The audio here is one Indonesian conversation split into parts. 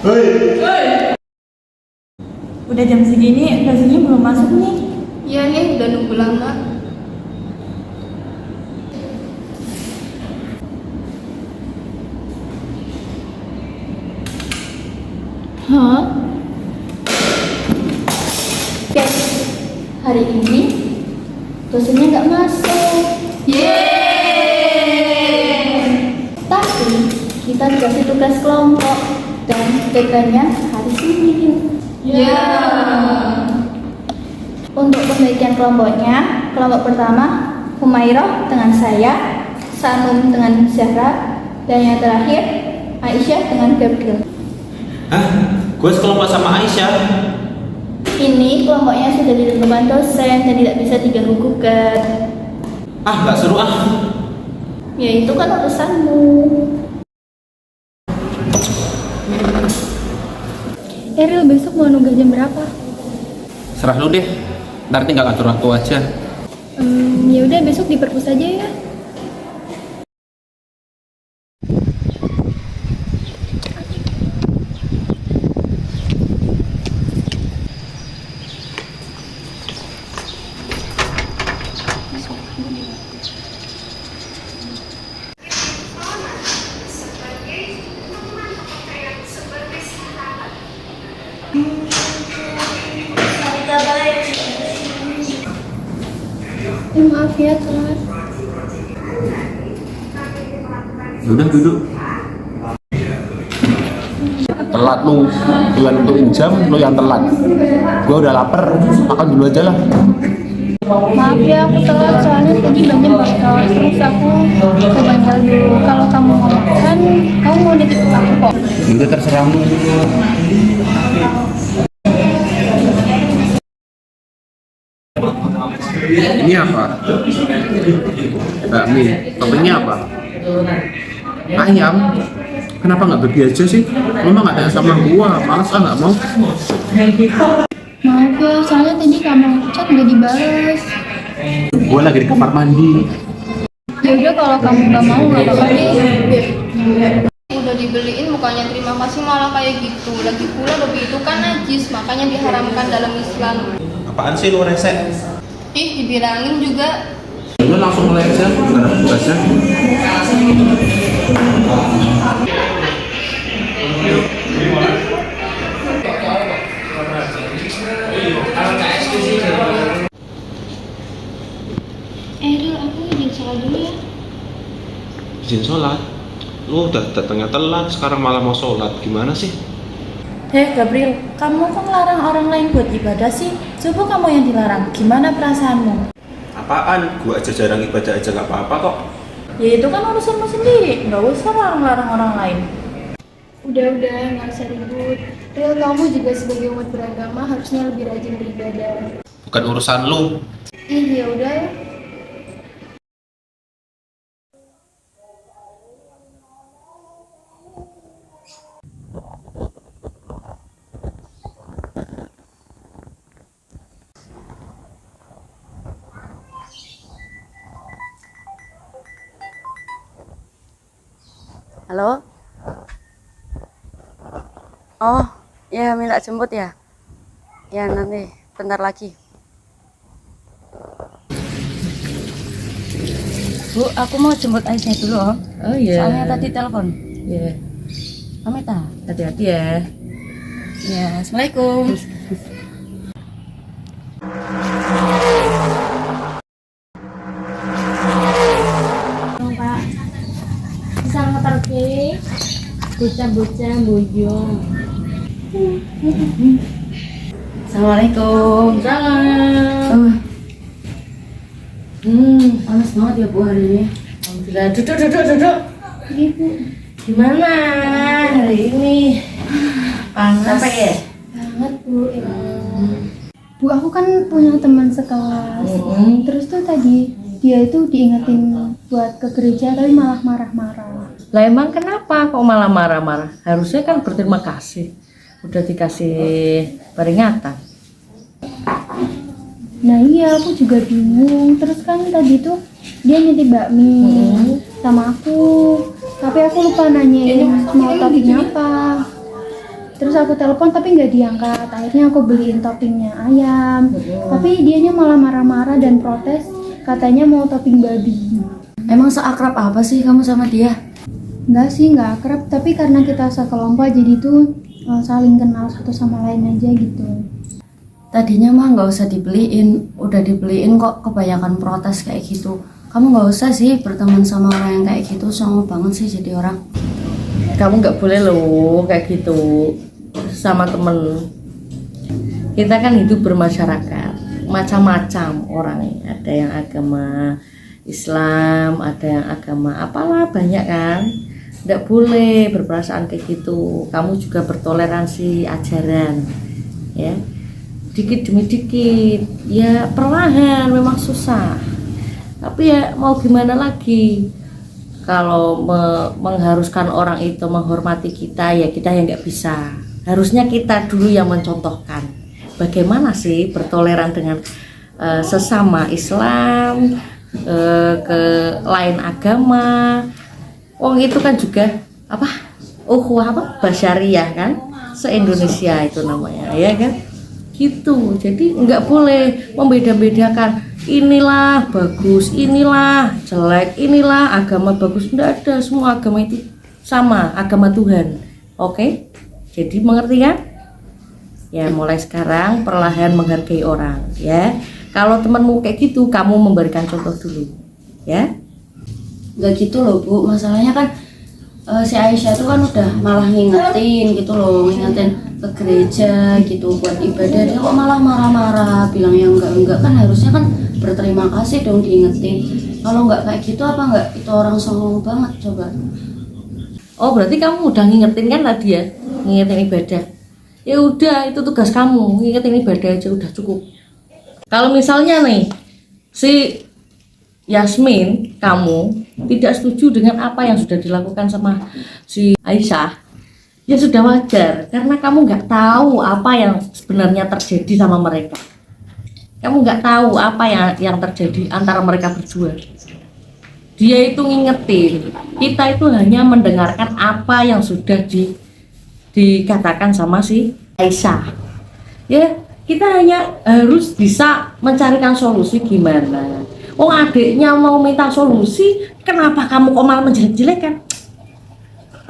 Hei. Udah jam segini, dosennya belum masuk nih. Iya nih, udah nunggu lama. Hah? Guys, hari ini dosennya nggak masuk. Yeay! Tapi kita dikasih tugas kelompok dan deadline-nya hari Senin. Ya. Untuk pembagian kelompoknya, kelompok pertama Humairah dengan saya, Sanum dengan Zahra, dan yang terakhir Aisyah dengan Gabriel. Hah? Gue sekelompok sama Aisyah. Ini kelompoknya sudah ditentukan dosen dan tidak bisa diganggu gugat. Ah, nggak seru ah. Ya itu kan urusanmu. Eril, besok mau nunggu jam berapa? Serah lu deh. Ntar tinggal atur waktu aja. Ya udah besok di perpus aja ya. Maaf ya telat. Udah duduk. Telat lu, bukan nentuin jam, lu yang telat. Gua udah lapar, makan dulu aja lah. Maaf ya aku telat soalnya tadi banyak bakal terus aku ke bengkel dulu. Kalau kamu mau makan, kamu mau nitip ke aku kok. Udah terserah lu. Ini apa? Bakmi. Toppingnya apa? Ayam. Kenapa nggak babi aja sih? Lu mah nggak tanya sama gua, males ah nggak mau. Maaf ya, soalnya tadi kamu chat nggak dibales. Gua lagi di kamar mandi. Ya udah kalau kamu nggak mau nggak apa-apa deh. Udah dibeliin mukanya terima kasih malah kayak gitu. Lagi pula babi itu kan najis, makanya diharamkan dalam Islam. Apaan sih lu resek? Ih, dibilangin juga. Lu langsung mulai aja, nggak ada tugasnya. Eril, aku izin sholat dulu ya. Izin sholat. Lu udah datangnya telat, sekarang malah mau sholat. Gimana sih? Gabriel, kamu kok ngelarang orang lain buat ibadah sih? Coba kamu yang dilarang, gimana perasaanmu? Apaan? Gue aja jarang ibadah aja nggak apa-apa kok. Ya itu kan urusanmu sendiri, nggak usah larang-larang orang lain. Udah, nggak usah ribut. Ril, kamu juga sebagai umat beragama harusnya lebih rajin beribadah. Bukan urusan lu. Ih, ya udah ya. Halo? Oh, ya minta jemput ya? Ya nanti, bentar lagi. Bu, aku mau jemput Aisyah dulu oh. Oh iya. Soalnya tadi telepon. Iya. Pamit ah. Hati-hati ya. Ya, assalamualaikum. Pak, bisa ngeterke bocah-bocah bojong. Assalamualaikum. Salam. Panas banget ya Bu hari ini. Alhamdulillah. Duduk. Ibu, Gimana hari ini? Panas. Capek ya? banget Bu. Bu, aku kan punya teman sekelas. Terus tuh tadi dia itu diingetin buat ke gereja tapi malah marah-marah. Lah emang kenapa kok malah marah-marah? Harusnya kan berterima kasih. Udah dikasih peringatan. Nah iya, aku juga bingung. Terus kan tadi tuh dia nitip bakmi sama aku, tapi aku lupa nanyain mau topiknya apa. Terus aku telepon tapi nggak diangkat. Akhirnya aku beliin toppingnya ayam. Tapi dianya malah marah-marah dan protes, katanya mau topping babi. Emang seakrab apa sih kamu sama dia? Enggak sih, nggak akrab. Tapi karena kita sekelompok jadi tuh saling kenal satu sama lain aja gitu. Tadinya mah nggak usah dibeliin, udah dibeliin kok kebanyakan protes kayak gitu. Kamu nggak usah sih berteman sama orang yang kayak gitu, songong banget sih jadi orang. Kamu nggak boleh loh kayak gitu sama temen. Kita kan hidup bermasyarakat, macam-macam orangnya. Ada yang agama Islam, ada yang agama apalah, banyak kan. Nggak boleh berperasaan kayak gitu. Kamu juga bertoleransi ajaran, ya. Dikit demi dikit, ya perlahan, memang susah. Tapi ya mau gimana lagi? Kalau mengharuskan orang itu menghormati kita, ya kita yang nggak bisa. Harusnya kita dulu yang mencontohkan. Bagaimana sih bertoleran dengan sesama Islam, ke lain agama. Wong itu kan juga apa? Basyariah kan? Se-Indonesia itu namanya, ya kan? Gitu. Jadi nggak boleh membeda-bedakan inilah bagus, inilah jelek, inilah agama bagus. Nggak ada, semua agama itu sama, agama Tuhan. Oke? Jadi mengerti kan? Ya mulai sekarang perlahan menghargai orang, ya. Kalau temanmu kayak gitu, kamu memberikan contoh dulu, ya. Nggak gitu loh Bu, masalahnya kan si Aisyah itu kan udah malah ngingetin gitu loh, ngingetin ke gereja gitu buat ibadah, dia kok malah marah-marah bilang yang enggak kan, harusnya kan berterima kasih dong diingetin. Kalau nggak kayak gitu apa nggak itu orang songong banget coba. Oh berarti kamu udah ngingetin kan tadi ya, ngingetin ibadah. Ya udah, itu tugas kamu, ngingetin ibadah aja udah cukup. Kalau misalnya nih si Yasmin, kamu tidak setuju dengan apa yang sudah dilakukan sama si Aisyah, ya sudah wajar, karena kamu nggak tahu apa yang sebenarnya terjadi sama mereka. Kamu nggak tahu apa yang terjadi antara mereka berdua. Dia itu ngingetin, kita itu hanya mendengarkan apa yang sudah dikatakan sama si Aisyah. Ya, kita hanya harus bisa mencarikan solusi gimana. Oh adiknya mau minta solusi, kenapa kamu kok malah menjelek-jelekan?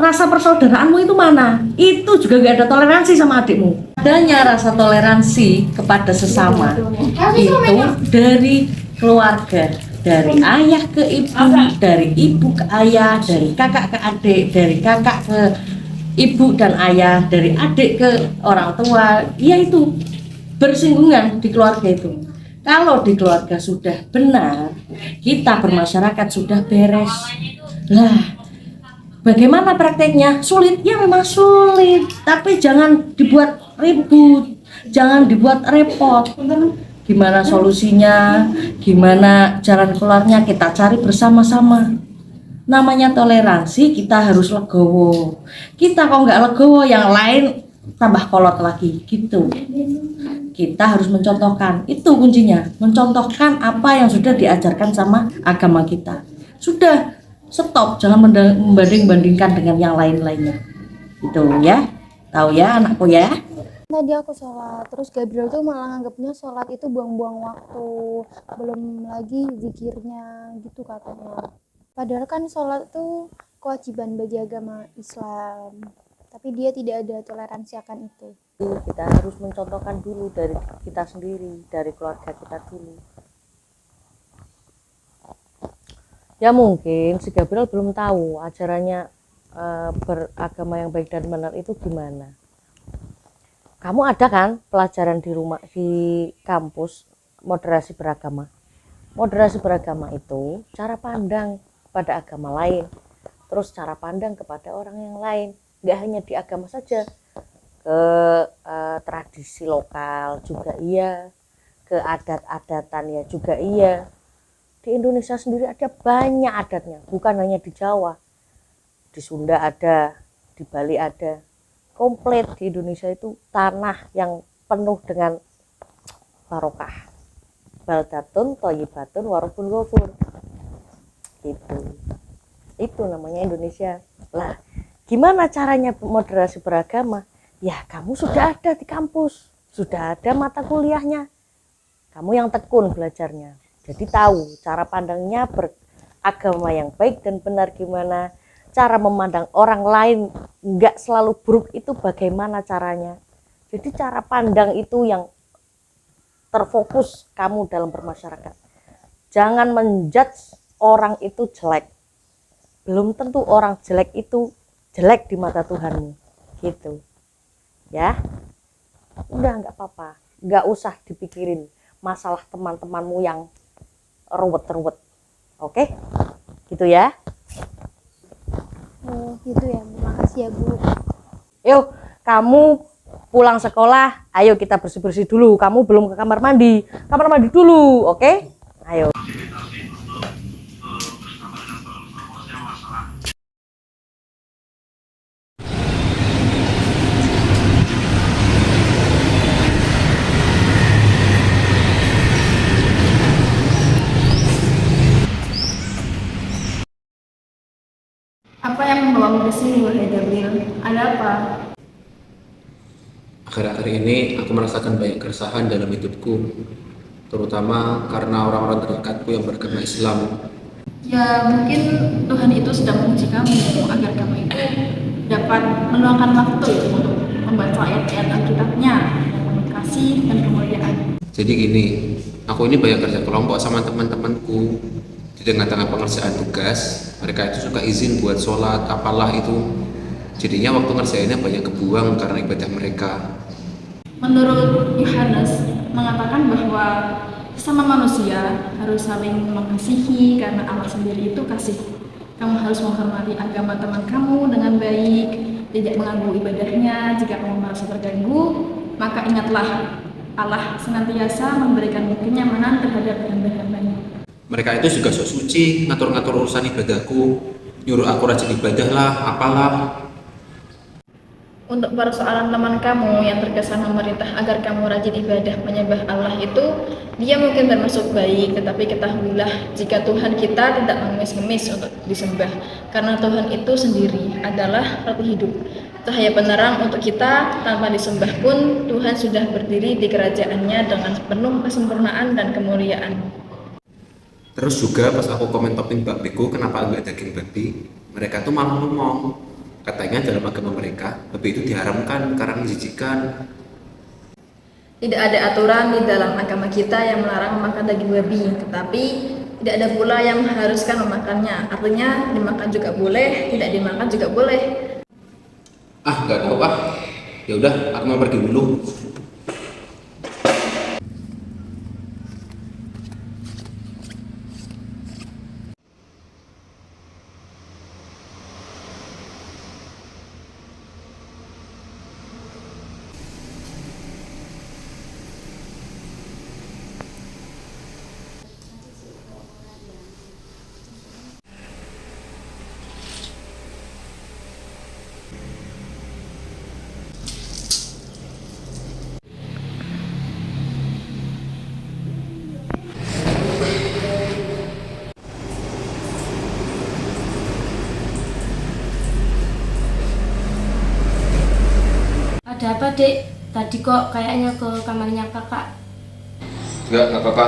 Rasa persaudaraanmu itu mana? Itu juga gak ada toleransi sama adikmu. Adanya rasa toleransi kepada sesama itu dari keluarga, dari ayah ke ibu, dari ibu ke ayah, dari kakak ke adik, dari kakak ke ibu dan ayah, dari adik ke orang tua. Ya itu bersinggungan di keluarga itu. Kalau di keluarga sudah benar, kita bermasyarakat sudah beres. Lah, bagaimana prakteknya? Sulit, ya memang sulit. Tapi jangan dibuat ribut, jangan dibuat repot. Gimana solusinya? Gimana jalan keluarnya? Kita cari bersama-sama. Namanya toleransi, kita harus legowo. Kita kalau nggak legowo, yang lain tambah kolot lagi, gitu. Kita harus mencontohkan, itu kuncinya, mencontohkan apa yang sudah diajarkan sama agama kita. Sudah, stop, jangan membanding-bandingkan dengan yang lain-lainnya. Itu ya, tahu ya anakku ya. Tadi aku sholat, terus Gabriel tuh malah nganggapnya sholat itu buang-buang waktu, belum lagi zikirnya gitu katanya. Padahal kan sholat itu kewajiban bagi agama Islam, tapi dia tidak ada toleransi akan itu. Kita harus mencontohkan dulu dari kita sendiri, dari keluarga kita dulu. Ya mungkin si Gabriel belum tahu ajarannya beragama yang baik dan benar itu gimana. Kamu ada kan pelajaran di rumah, di kampus, moderasi beragama. Moderasi beragama itu cara pandang pada agama lain, terus cara pandang kepada orang yang lain, nggak hanya di agama saja, ke tradisi lokal juga iya, ke adat-adatan ya juga iya. Di Indonesia sendiri ada banyak adatnya, bukan hanya di Jawa, di Sunda ada, di Bali ada. Komplit di Indonesia itu tanah yang penuh dengan barokah. Baldatun thayyibatun warabun ghafur. Itu namanya Indonesia. Lah, gimana caranya moderasi beragama? Ya kamu sudah ada di kampus, sudah ada mata kuliahnya. Kamu yang tekun belajarnya. Jadi tahu cara pandangnya beragama yang baik dan benar gimana. Cara memandang orang lain nggak selalu buruk itu bagaimana caranya. Jadi cara pandang itu yang terfokus kamu dalam bermasyarakat. Jangan menjudge orang itu jelek. Belum tentu orang jelek itu jelek di mata Tuhanmu. Gitu. Ya, udah nggak apa-apa, nggak usah dipikirin masalah teman-temanmu yang ruwet-ruwet, oke? Gitu ya. Oh gitu ya, makasih ya Bu. Yuk, kamu pulang sekolah, ayo kita bersih-bersih dulu. Kamu belum ke kamar mandi dulu, oke? Ayo. Apa yang membawamu ke sini, wahai Gabriel? Ada apa? Akhir-akhir ini aku merasakan banyak keresahan dalam hidupku, terutama karena orang-orang terdekatku yang beragama Islam. Ya mungkin Tuhan itu sedang menguji kamu agar kamu itu dapat meluangkan waktu untuk membaca ayat-ayat Alkitabnya yang penuh kasih dan kemuliaan. Jadi gini, aku ini banyak kerja kelompok sama teman-temanku. Di tengah-tengah pengerjaan tugas, mereka itu suka izin buat sholat, apalah itu. Jadinya waktu ngerjainnya banyak kebuang karena ibadah mereka. Menurut Yohanes mengatakan bahwa sesama manusia harus saling mengasihi karena Allah sendiri itu kasih. Kamu harus menghormati agama teman kamu dengan baik, tidak mengganggu ibadahnya. Jika kamu merasa terganggu, maka ingatlah Allah senantiasa memberikan kenyamanan terhadap hamba-hambanya. Mereka itu juga sok suci, ngatur-ngatur urusan ibadahku, nyuruh aku rajin ibadah lah, apalah. Untuk persoalan teman kamu yang terkesan memerintah agar kamu rajin ibadah menyembah Allah itu, dia mungkin termasuk baik, tetapi ketahuilah jika Tuhan kita tidak mengemis-ngemis untuk disembah, karena Tuhan itu sendiri adalah roti hidup, cahaya penerang untuk kita. Tanpa disembah pun Tuhan sudah berdiri di kerajaannya dengan penuh kesempurnaan dan kemuliaan. Terus juga pas aku komen topik bakpiku kenapa enggak daging babi, mereka tuh malah ngomong, katanya dalam agama mereka babi itu diharamkan karena menjijikan. Tidak ada aturan di dalam agama kita yang melarang memakan daging babi, tetapi tidak ada pula yang mengharuskan memakannya. Artinya dimakan juga boleh, tidak dimakan juga boleh. Ah, nggak tahu ah. Ya udah, aku mau pergi dulu. Ada apa, Dek? Tadi kok kayaknya ke kamarnya kakak. Nggak apa-apa.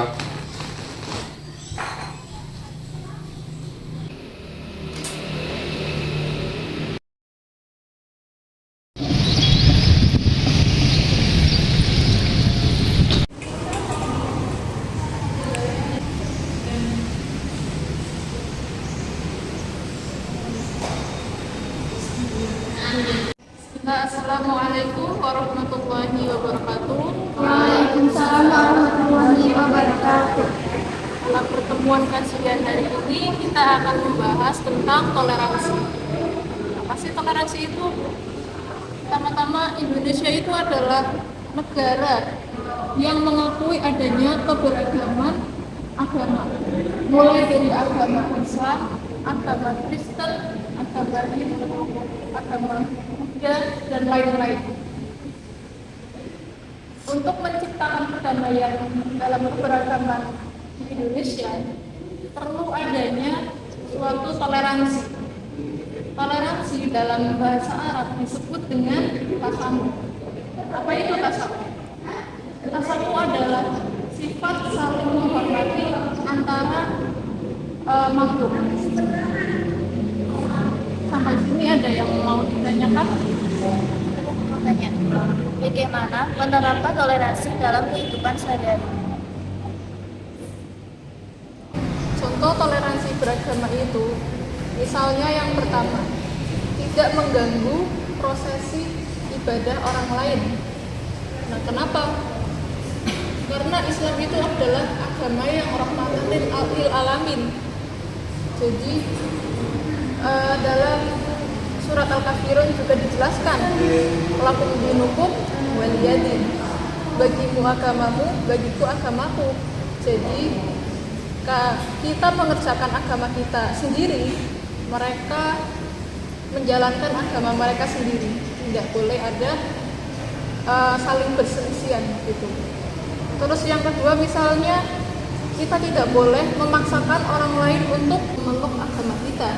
Assalamualaikum warahmatullahi wabarakatuh. Waalaikumsalam warahmatullahi wabarakatuh. Dalam pertemuan kajian hari ini kita akan membahas tentang toleransi. Apa sih toleransi itu? Pertama-tama, Indonesia itu adalah negara yang mengakui adanya keberagaman agama, mulai dari agama Islam, agama Kristen, agama Hindu, agama Buddha, dan lain-lain. Untuk menciptakan perdamaian dalam keberagaman di Indonesia, perlu adanya suatu toleransi. Toleransi dalam bahasa Arab disebut dengan tasamuh. Apa itu tasamuh? Tasamuh adalah sifat saling menghormati antara makhluk. Sampai sini ada yang mau ditanyakan? Tanya, bagaimana penerapan toleransi dalam kehidupan sehari-hari? Contoh toleransi beragama itu, misalnya yang pertama, tidak mengganggu prosesi ibadah orang lain. Nah, kenapa? Karena Islam itu adalah agama yang rahmatan lil alamin. Jadi dalam surat Al-Kafirun juga dijelaskan, lakum dinukum waliyadin, bagimu agamamu, bagiku agamaku. Jadi kita mengerjakan agama kita sendiri, mereka menjalankan agama mereka sendiri. Tidak boleh ada saling berselisihan gitu. Terus yang kedua, misalnya kita tidak boleh memaksakan orang lain untuk memeluk agama kita,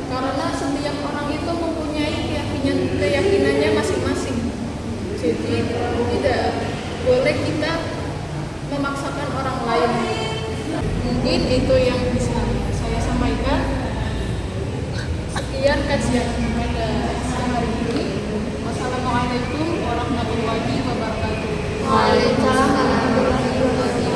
karena setiap orang itu mempunyai keyakinannya masing-masing. Jadi tidak boleh kita memaksakan orang lain. Mungkin itu yang bisa saya sampaikan. Sekian kajian pada siang hari ini. Wassalamualaikum warahmatullahi wabarakatuh. Waalaikumsalam warahmatullahi wabarakatuh.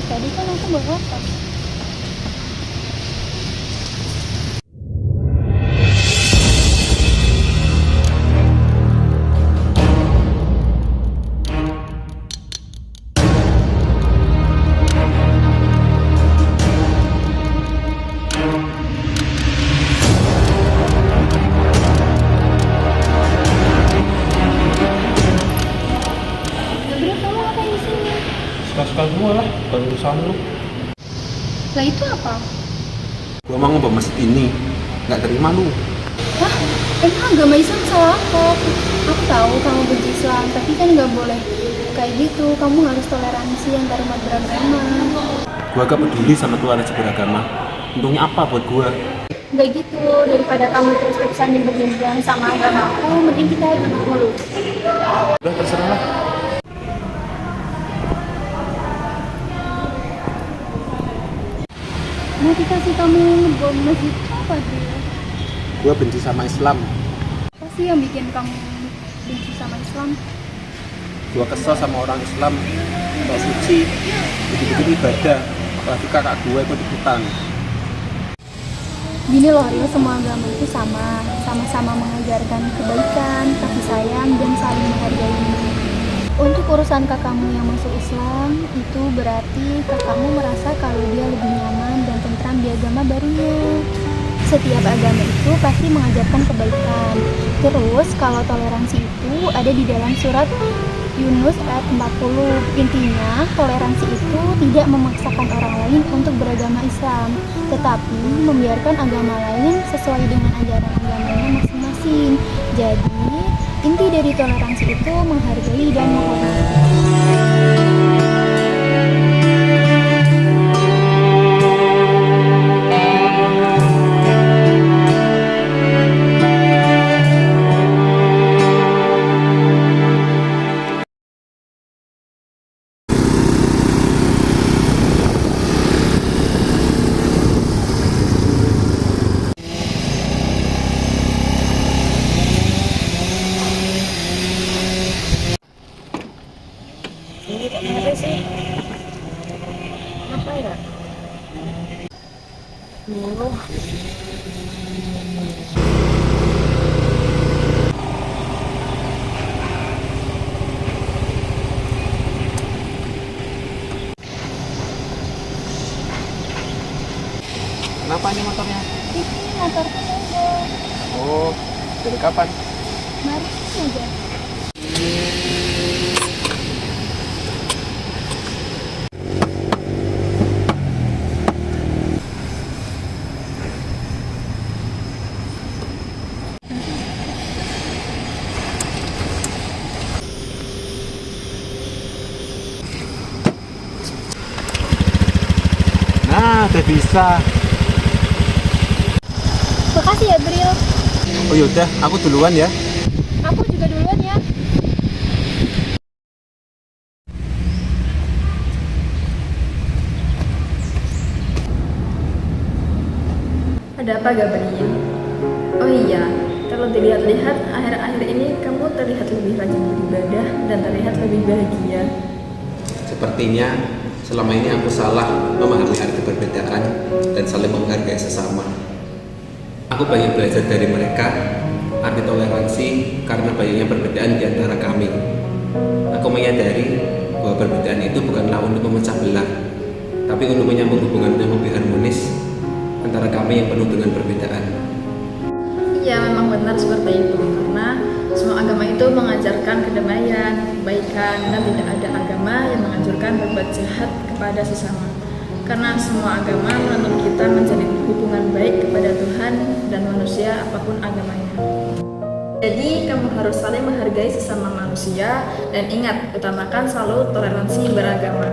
Tadi kan aku bawa apa? Gabriel, kamu ngapain di sini? Suka-suka gue lah, bukan urusan lu. Lah itu apa? Gue mau ngubah masjid ini, nggak terima lu. Hah? Emang agama Islam salah apa? Aku tahu kamu benci Islam, tapi kan nggak boleh kayak gitu. Kamu harus toleransi antar umat beragama. Gue agak peduli sama Tuhan aja beragama. Untungnya apa buat gue? Nggak gitu, daripada kamu terus-terusan berjam-jam sama agamaku, mending kita hidup dulu. Udah terserah lah. Motivasi kamu ngebom masjid apa sih? Gue benci sama Islam. Apa sih yang bikin kamu benci sama Islam? Gue kesel sama orang Islam kayak suci, begitu ibadah, apalagi kakak gue ikut ikutan. Gini loh Rio, semua agama itu sama-sama mengajarkan kebaikan, kasih sayang, dan saling menghargai. Untuk urusan kakakmu yang masuk Islam, itu berarti kakakmu merasa kalau dia lebih nyaman dan tentram di agama barunya. Setiap agama itu pasti mengajarkan kebaikan. Terus kalau toleransi itu ada di dalam surat Yunus ayat 40. Intinya, toleransi itu tidak memaksakan orang lain untuk beragama Islam, tetapi membiarkan agama lain sesuai dengan ajaran agamanya masing-masing. Jadi, inti dari toleransi itu menghargai dan menghormati. Ini kok kenapa sih? Apa ya? Kenapa ini motornya? Ini motorku mogok. Oh, dari kapan? Mari aja. bisa. Makasih ya Bril. Oh yaudah, aku duluan ya. Aku juga duluan ya. Ada apa Gabriel? Oh iya, kalau dilihat-lihat akhir-akhir ini kamu terlihat lebih rajin beribadah dan terlihat lebih bahagia. Sepertinya selama ini aku salah memahami arti perbedaan dan saling menghargai sesama. Aku banyak belajar dari mereka arti toleransi karena banyaknya perbedaan di antara kami. Aku menyadari bahwa perbedaan itu bukanlah untuk memecah belah, tapi untuk menyambung hubungan yang lebih harmonis antara kami yang penuh dengan perbedaan. Iya, memang benar seperti itu, karena semua agama itu mengajarkan kedamaian, kebaikan, dan tidak ada agama yang menganjurkan berbuat jahat kepada sesama. Karena semua agama menuntut kita menjalin hubungan baik kepada Tuhan dan manusia apapun agamanya. Jadi kamu harus saling menghargai sesama manusia dan ingat, utamakan selalu toleransi beragama.